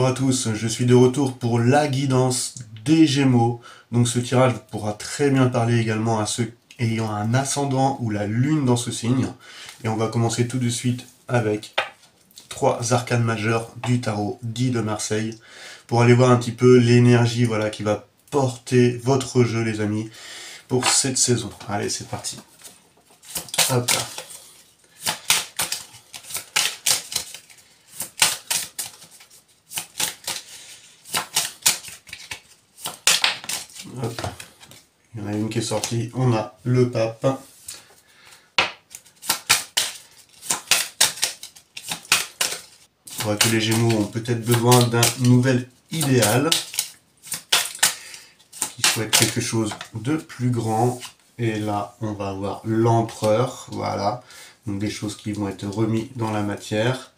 Bonjour à tous, je suis de retour pour la guidance des Gémeaux. Donc ce tirage pourra très bien parler également à ceux ayant un ascendant ou la lune dans ce signe. Et on va commencer tout de suite avec 3 arcanes majeures du tarot dit de Marseille pour aller voir un petit peu l'énergie qui va porter votre jeu les amis pour cette saison. Allez, c'est parti. Hop là. Hop. Il y en a une qui est sortie, on a le pape. On voit que les Gémeaux ont peut-être besoin d'un nouvel idéal, qui souhaite quelque chose de plus grand. Et là, on va avoir l'empereur, voilà. Donc des choses qui vont être remises dans la matière.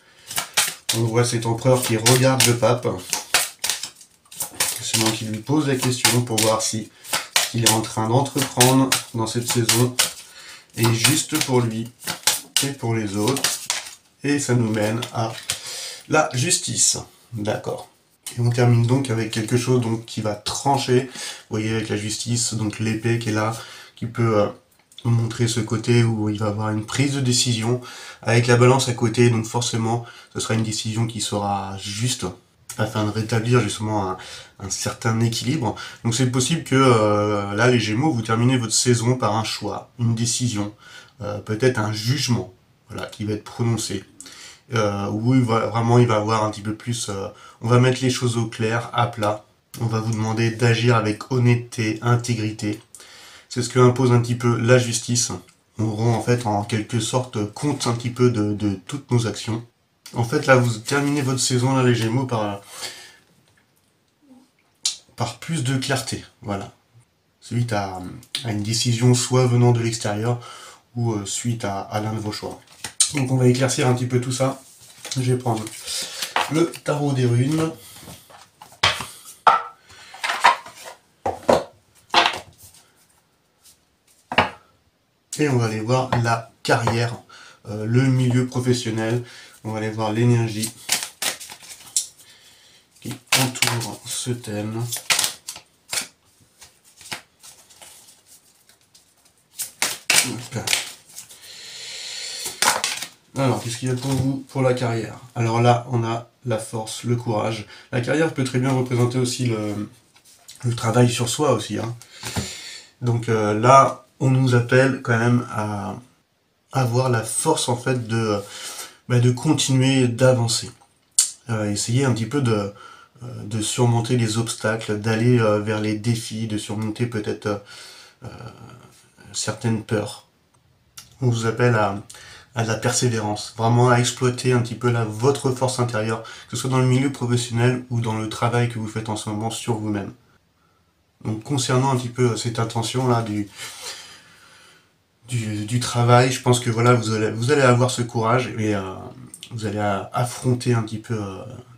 On voit cet empereur qui regarde le pape. C'est moi qui lui pose la question pour voir si ce qu'il est en train d'entreprendre dans cette saison est juste pour lui et pour les autres. Et ça nous mène à la justice. D'accord. Et on termine donc avec quelque chose qui va trancher. Vous voyez avec la justice, donc l'épée qui est là, qui peut montrer ce côté où il va avoir une prise de décision. Avec la balance à côté, donc forcément, ce sera une décision qui sera juste, afin de rétablir justement un certain équilibre. Donc c'est possible que là, les Gémeaux, vous terminez votre saison par un choix, une décision, peut-être un jugement, voilà, qui va être prononcé. Où il va avoir un petit peu plus... on va mettre les choses au clair, à plat. On va vous demander d'agir avec honnêteté, intégrité. C'est ce que impose un petit peu la justice. On rend en fait en quelque sorte compte un petit peu de toutes nos actions. En fait là vous terminez votre saison là les Gémeaux par plus de clarté. Voilà. Suite à une décision soit venant de l'extérieur ou suite à l'un de vos choix. Donc on va éclaircir un petit peu tout ça. Je vais prendre le tarot des runes. Et on va aller voir la carrière, le milieu professionnel. On va aller voir l'énergie qui entoure ce thème. Alors, qu'est-ce qu'il y a pour vous pour la carrière? Alors là, on a la force, le courage. La carrière peut très bien représenter aussi le travail sur soi aussi. Hein. Donc là, on nous appelle quand même à avoir la force en fait de continuer d'avancer. Essayer un petit peu de surmonter les obstacles, d'aller vers les défis, de surmonter peut-être certaines peurs. On vous appelle à de la persévérance, vraiment à exploiter un petit peu votre force intérieure, que ce soit dans le milieu professionnel ou dans le travail que vous faites en ce moment sur vous-même. Donc concernant un petit peu cette intention-là du travail, je pense que voilà, vous allez avoir ce courage et vous allez affronter un petit peu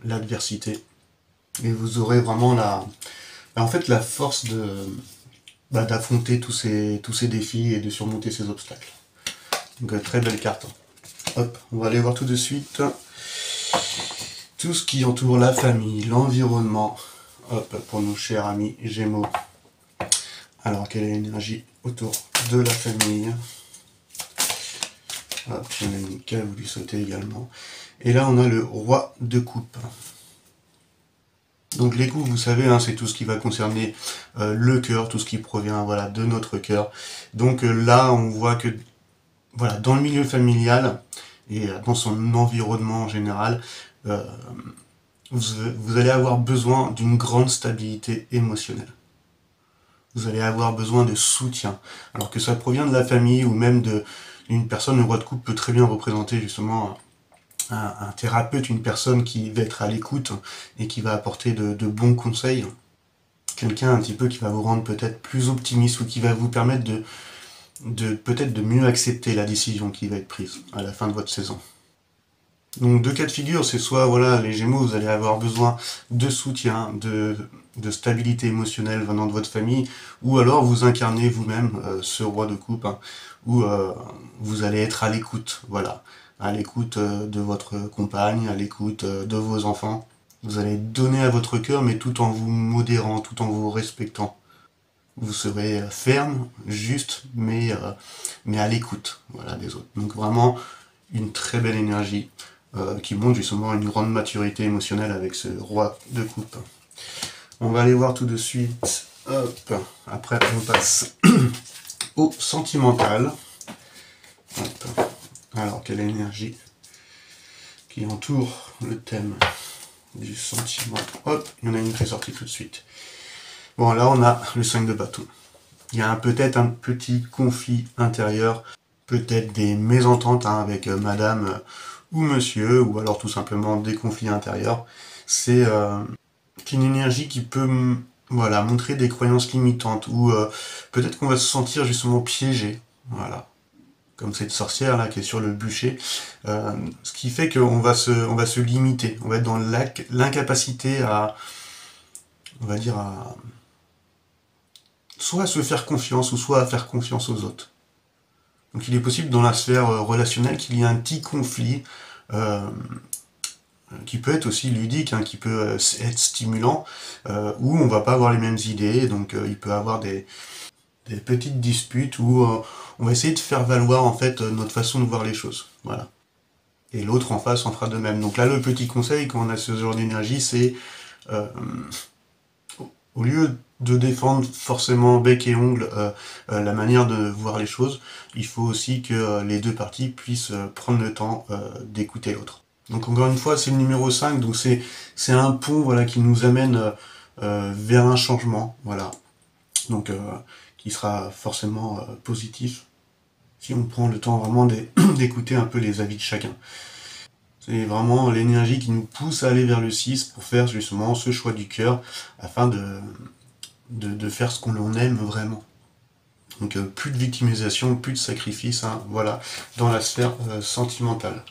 l'adversité. Et vous aurez vraiment la force d'affronter tous ces défis et de surmonter ces obstacles. Donc très belle carte. Hop, on va aller voir tout de suite tout ce qui entoure la famille, l'environnement. Hop, pour nos chers amis Gémeaux. Alors, quelle est l'énergie autour de la famille? Hop, il y en a une qui a voulu sauter également. Et là, on a le roi de coupe. Donc les coups, vous savez, hein, c'est tout ce qui va concerner le cœur, tout ce qui provient de notre cœur. Donc là, on voit que dans le milieu familial et dans son environnement en général, vous allez avoir besoin d'une grande stabilité émotionnelle. Vous allez avoir besoin de soutien. Alors que ça provient de la famille ou même d'une personne, le roi de coupe peut très bien représenter justement un thérapeute, une personne qui va être à l'écoute et qui va apporter de bons conseils. Quelqu'un un petit peu qui va vous rendre peut-être plus optimiste ou qui va vous permettre peut-être de mieux accepter la décision qui va être prise à la fin de votre saison. Donc deux cas de figure, c'est soit les Gémeaux, vous allez avoir besoin de soutien, de stabilité émotionnelle venant de votre famille, ou alors vous incarnez vous-même ce roi de coupe, hein, où vous allez être à l'écoute, à l'écoute de votre compagne, à l'écoute de vos enfants. Vous allez donner à votre cœur, mais tout en vous modérant, tout en vous respectant. Vous serez ferme, juste, mais à l'écoute, voilà, des autres. Donc vraiment, une très belle énergie qui montre justement une grande maturité émotionnelle avec ce roi de coupe. On va aller voir tout de suite. Hop. Après, on passe au sentimental. Hop. Alors, quelle énergie qui entoure le thème du sentiment. Hop, il y en a une qui est sortie tout de suite. Bon, là, on a le 5 de bâton. Il y a peut-être un petit conflit intérieur, peut-être des mésententes avec madame ou monsieur, ou alors tout simplement des conflits intérieurs. C'est une énergie qui peut voilà, montrer des croyances limitantes, ou peut-être qu'on va se sentir justement piégé. Voilà. Comme cette sorcière là qui est sur le bûcher, ce qui fait qu'on va se limiter, on va être dans l'incapacité à, on va dire, à soit à se faire confiance ou soit à faire confiance aux autres. Donc il est possible dans la sphère relationnelle qu'il y ait un petit conflit qui peut être aussi ludique, hein, qui peut être stimulant, où on va pas avoir les mêmes idées, donc il peut y avoir des petites disputes où on va essayer de faire valoir en fait notre façon de voir les choses. Voilà. Et l'autre en face en fera de même. Donc là, le petit conseil quand on a ce genre d'énergie, c'est au lieu de défendre forcément bec et ongle la manière de voir les choses, il faut aussi que les deux parties puissent prendre le temps d'écouter l'autre. Donc encore une fois, c'est le numéro 5, donc c'est un pont voilà, qui nous amène vers un changement, voilà. Donc qui sera forcément positif si on prend le temps vraiment d'écouter un peu les avis de chacun. C'est vraiment l'énergie qui nous pousse à aller vers le 6 pour faire justement ce choix du cœur afin de faire ce qu'on aime vraiment. Donc plus de victimisation, plus de sacrifice, hein, voilà, dans la sphère sentimentale.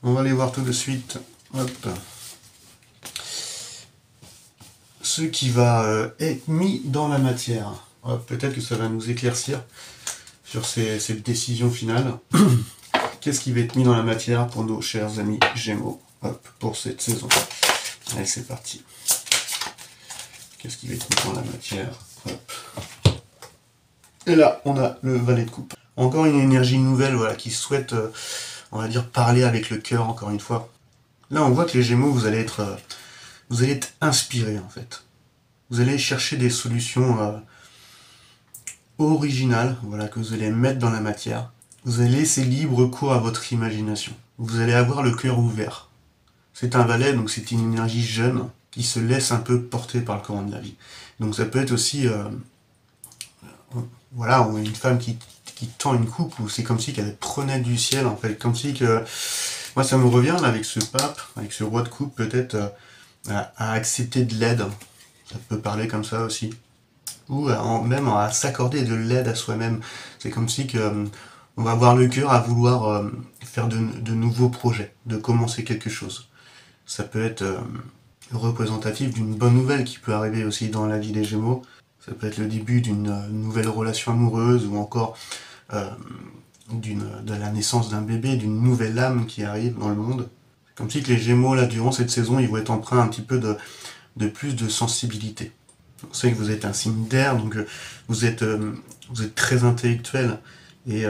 On va aller voir tout de suite, hop, ce qui va être mis dans la matière. Peut-être que ça va nous éclaircir sur cette décision finale. Qu'est-ce qui va être mis dans la matière pour nos chers amis Gémeaux, hop, pour cette saison. Allez, c'est parti. Qu'est-ce qui va être mis dans la matière, hop. Et là, on a le valet de coupe. Encore une énergie nouvelle, voilà, qui souhaite, on va dire, parler avec le cœur, encore une fois. Là, on voit que les Gémeaux, vous allez être inspirés, en fait. Vous allez chercher des solutions originales, voilà, que vous allez mettre dans la matière. Vous allez laisser libre cours à votre imagination. Vous allez avoir le cœur ouvert. C'est un valet, donc c'est une énergie jeune qui se laisse un peu porter par le courant de la vie. Donc ça peut être aussi, voilà, une femme qui tend une coupe, où c'est comme si qu'elle prenait du ciel, en fait. Comme si que... Moi, ça me revient, là, avec ce pape, avec ce roi de coupe, peut-être, à accepter de l'aide. Ça peut parler comme ça aussi. Ou même à s'accorder de l'aide à soi-même. C'est comme si que... on va avoir le cœur à vouloir faire de nouveaux projets, de commencer quelque chose. Ça peut être représentatif d'une bonne nouvelle qui peut arriver aussi dans la vie des Gémeaux. Ça peut être le début d'une nouvelle relation amoureuse, ou encore de la naissance d'un bébé, d'une nouvelle âme qui arrive dans le monde. C'est comme si que les Gémeaux, là, durant cette saison, ils vont être empreints un petit peu de plus de sensibilité. On sait que vous êtes un signe d'air, donc vous êtes très intellectuel. Et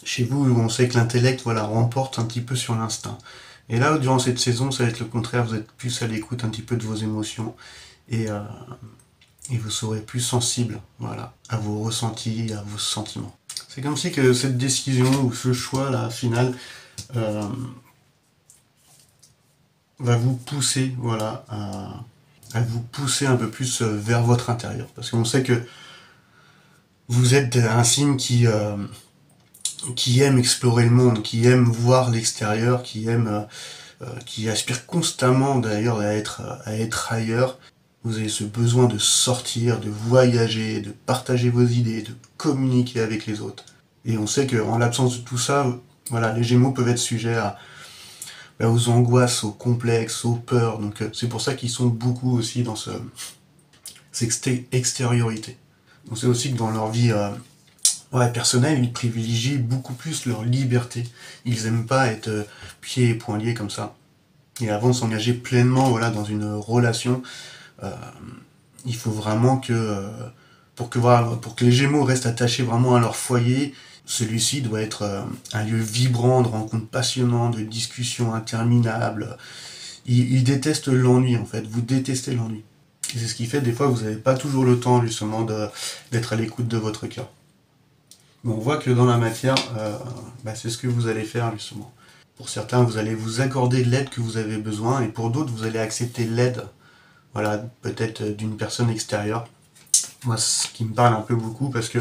chez vous, on sait que l'intellect, voilà, remporte un petit peu sur l'instinct. Et là, durant cette saison, ça va être le contraire, vous êtes plus à l'écoute un petit peu de vos émotions, et vous serez plus sensible, voilà, à vos ressentis, à vos sentiments. C'est comme si que cette décision, ou ce choix, là, final, va vous pousser, voilà, à vous pousser un peu plus vers votre intérieur. Parce qu'on sait que vous êtes un signe qui aime explorer le monde, qui aime voir l'extérieur, qui aspire constamment d'ailleurs à être ailleurs. Vous avez ce besoin de sortir, de voyager, de partager vos idées, de communiquer avec les autres. Et on sait qu'en l'absence de tout ça, voilà, les Gémeaux peuvent être sujets aux angoisses, aux complexes, aux peurs. Donc c'est pour ça qu'ils sont beaucoup aussi dans cette extériorité. On sait aussi que dans leur vie personnelle, ils privilégient beaucoup plus leur liberté. Ils n'aiment pas être pieds et poings liés comme ça. Et avant de s'engager pleinement voilà, dans une relation, il faut vraiment que, pour que les Gémeaux restent attachés vraiment à leur foyer, celui-ci doit être un lieu vibrant de rencontres passionnantes, de discussions interminables. Il déteste l'ennui en fait, vous détestez l'ennui. Et c'est ce qui fait des fois que vous n'avez pas toujours le temps justement d'être à l'écoute de votre cœur. Mais on voit que dans la matière, c'est ce que vous allez faire justement. Pour certains, vous allez vous accorder l'aide que vous avez besoin, et pour d'autres, vous allez accepter l'aide, voilà, peut-être d'une personne extérieure. Moi, ce qui me parle un peu beaucoup, parce que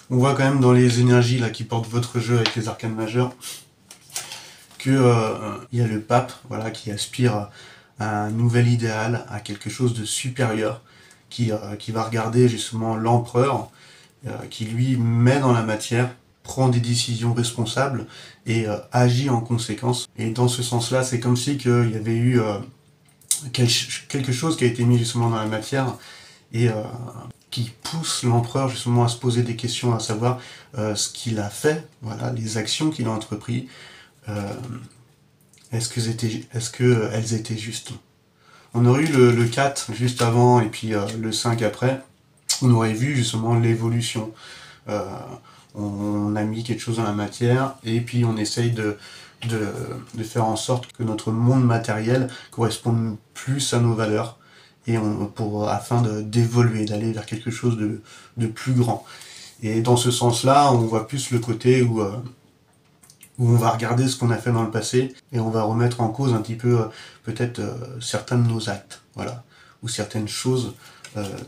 on voit quand même dans les énergies là qui portent votre jeu avec les arcanes majeures, que il y a le pape, voilà, qui aspire à un nouvel idéal, à quelque chose de supérieur, qui va regarder justement l'empereur, qui lui met dans la matière, prend des décisions responsables et agit en conséquence. Et dans ce sens-là, c'est comme si qu'il y avait eu quelque chose qui a été mis justement dans la matière et qui pousse l'empereur justement à se poser des questions, à savoir ce qu'il a fait, voilà, les actions qu'il a entreprises, est-ce qu'elles étaient justes. On aurait eu le 4 juste avant et puis le 5 après, on aurait vu justement l'évolution. Euh, on a mis quelque chose dans la matière et puis on essaye de faire en sorte que notre monde matériel corresponde plus à nos valeurs et afin d'évoluer, d'aller vers quelque chose de plus grand. Et dans ce sens-là, on voit plus le côté où on va regarder ce qu'on a fait dans le passé et on va remettre en cause un petit peu peut-être certains de nos actes, voilà, ou certaines choses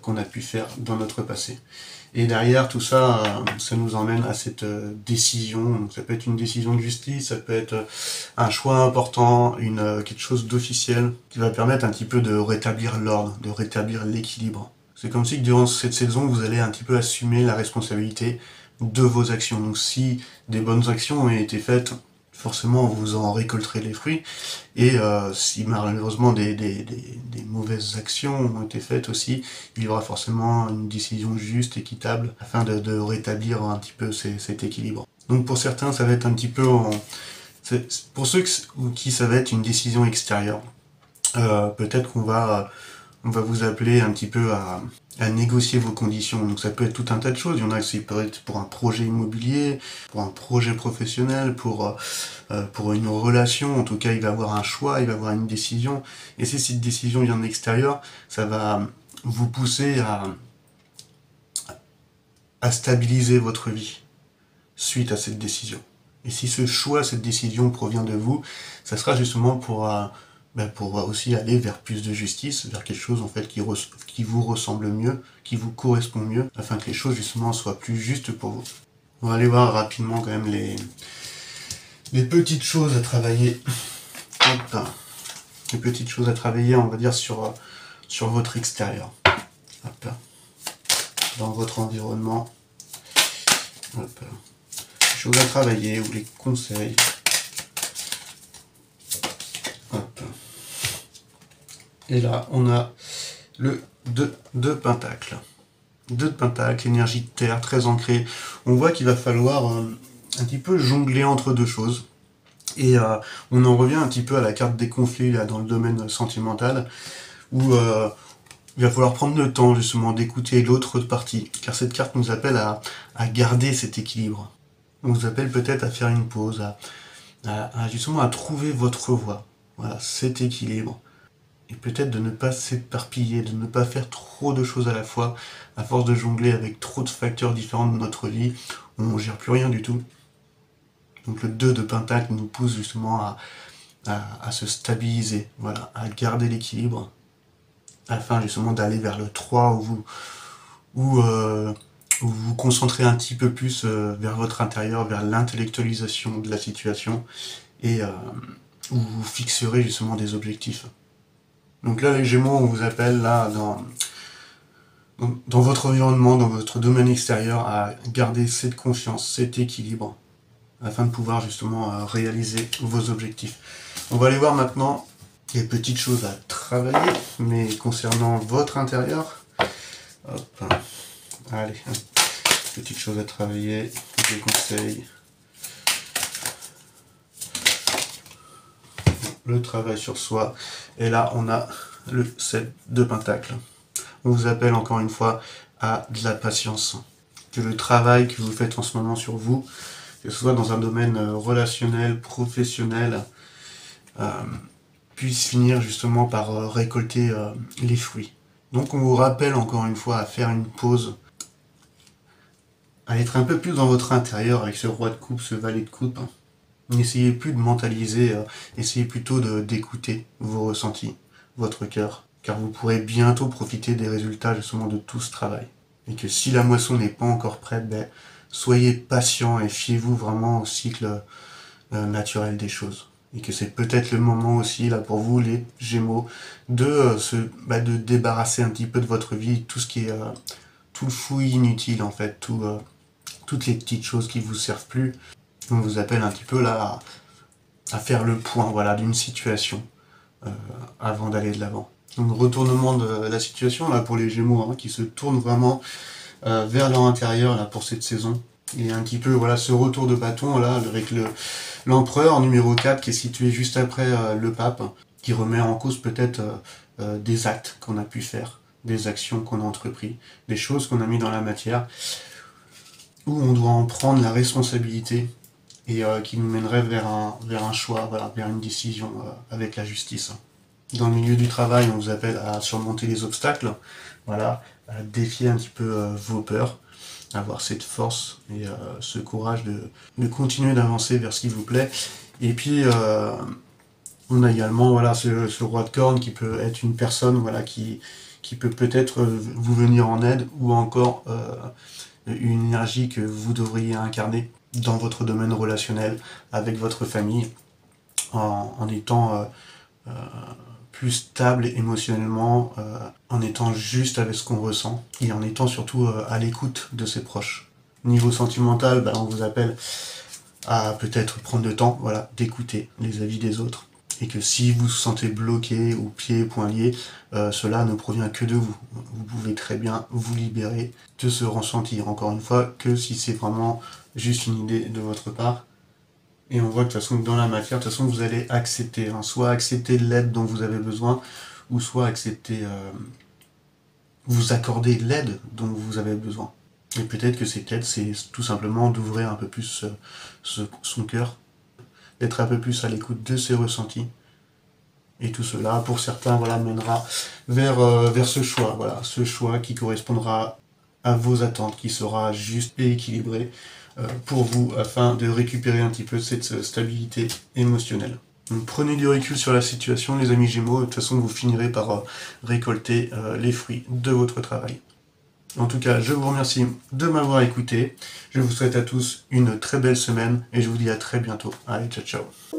qu'on a pu faire dans notre passé. Et derrière tout ça, ça nous emmène à cette décision. Donc ça peut être une décision de justice, ça peut être un choix important, quelque chose d'officiel qui va permettre un petit peu de rétablir l'ordre, de rétablir l'équilibre. C'est comme si que durant cette saison, vous allez un petit peu assumer la responsabilité de vos actions. Donc si des bonnes actions ont été faites, forcément vous en récolterez les fruits. Et si malheureusement des mauvaises actions ont été faites aussi, il y aura forcément une décision juste, équitable, afin de rétablir un petit peu cet équilibre. Donc pour certains, ça va être un petit peu pour ceux qui ça va être une décision extérieure. Peut-être on va vous appeler un petit peu à négocier vos conditions. Donc ça peut être tout un tas de choses. Il y en a qui peut être pour un projet immobilier, pour un projet professionnel, pour une relation. En tout cas, il va avoir un choix, il va avoir une décision. Et si cette décision vient de l'extérieur, ça va vous pousser à stabiliser votre vie suite à cette décision. Et si ce choix, cette décision provient de vous, ça sera justement pour aussi aller vers plus de justice, vers quelque chose en fait qui vous ressemble mieux, qui vous correspond mieux, afin que les choses justement soient plus justes pour vous. On va aller voir rapidement quand même les petites choses à travailler. Hop. Les petites choses à travailler, on va dire, sur votre extérieur. Hop. Dans votre environnement. Hop. Les choses à travailler ou les conseils. Hop. Et là, on a le 2 de Pentacle. 2 de Pentacle, énergie de terre, très ancrée. On voit qu'il va falloir un petit peu jongler entre deux choses. Et on en revient un petit peu à la carte des conflits là, dans le domaine sentimental, où il va falloir prendre le temps justement d'écouter l'autre partie, car cette carte nous appelle à garder cet équilibre. On nous appelle peut-être à faire une pause, justement à trouver votre voie, voilà, cet équilibre. Et peut-être de ne pas s'éparpiller, de ne pas faire trop de choses à la fois, à force de jongler avec trop de facteurs différents de notre vie, on ne gère plus rien du tout. Donc le 2 de Pentacle nous pousse justement à se stabiliser, voilà, à garder l'équilibre, afin justement d'aller vers le 3 où vous vous concentrez un petit peu plus vers votre intérieur, vers l'intellectualisation de la situation, et où vous fixerez justement des objectifs. Donc là, les Gémeaux, on vous appelle là dans votre environnement, dans votre domaine extérieur, à garder cette confiance, cet équilibre, afin de pouvoir justement réaliser vos objectifs. On va aller voir maintenant les petites choses à travailler, mais concernant votre intérieur. Hop. Allez, petites choses à travailler, des conseils. le travail sur soi. Et là, on a le 7 de Pentacle. On vous appelle encore une fois à de la patience. Que le travail que vous faites en ce moment sur vous, que ce soit dans un domaine relationnel, professionnel, puisse finir justement par récolter les fruits. Donc on vous rappelle encore une fois à faire une pause, à être un peu plus dans votre intérieur avec ce roi de coupe, ce valet de coupe. N'essayez plus de mentaliser, essayez plutôt d'écouter vos ressentis, votre cœur, car vous pourrez bientôt profiter des résultats justement de tout ce travail. Et que si la moisson n'est pas encore prête, soyez patient et fiez-vous vraiment au cycle naturel des choses. Et que c'est peut-être le moment aussi, là pour vous les Gémeaux, de de débarrasser un petit peu de votre vie, tout ce qui est tout le fouillis inutile en fait, toutes les petites choses qui vous servent plus. On vous appelle un petit peu là à faire le point, voilà, d'une situation avant d'aller de l'avant. Donc retournement de la situation là pour les Gémeaux, hein, qui se tournent vraiment vers leur intérieur là pour cette saison. Et un petit peu voilà ce retour de bâton là avec l'empereur numéro 4 qui est situé juste après le pape, qui remet en cause peut-être des actes qu'on a pu faire, des actions qu'on a entrepris, des choses qu'on a mis dans la matière, où on doit en prendre la responsabilité et qui nous mènerait vers un choix, voilà, vers une décision avec la justice. Dans le milieu du travail, on vous appelle à surmonter les obstacles, voilà, à défier un petit peu vos peurs, avoir cette force et ce courage de continuer d'avancer vers ce qui vous plaît. Et puis, on a également voilà, ce roi de corne qui peut être une personne voilà, qui peut peut-être vous venir en aide, ou encore une énergie que vous devriez incarner dans votre domaine relationnel avec votre famille, en étant plus stable émotionnellement, en étant juste avec ce qu'on ressent, et en étant surtout à l'écoute de ses proches. Niveau sentimental, on vous appelle à peut-être prendre le temps voilà, d'écouter les avis des autres, et que si vous vous sentez bloqué ou pieds et poings liés, cela ne provient que de vous. Vous pouvez très bien vous libérer de ce ressenti, encore une fois, que si c'est vraiment juste une idée de votre part. Et on voit que de toute façon, dans la matière, de toute façon, vous allez accepter, hein, soit accepter l'aide dont vous avez besoin, ou soit accepter, vous accorder l'aide dont vous avez besoin. Et peut-être que cette aide, c'est tout simplement d'ouvrir un peu plus son cœur, d'être un peu plus à l'écoute de ses ressentis. Et tout cela, pour certains, voilà, mènera vers ce choix, voilà, ce choix qui correspondra à vos attentes, qui sera juste et équilibré pour vous, afin de récupérer un petit peu cette stabilité émotionnelle. Donc prenez du recul sur la situation, les amis Gémeaux, de toute façon vous finirez par récolter les fruits de votre travail. En tout cas, je vous remercie de m'avoir écouté, je vous souhaite à tous une très belle semaine, et je vous dis à très bientôt. Allez, ciao ciao.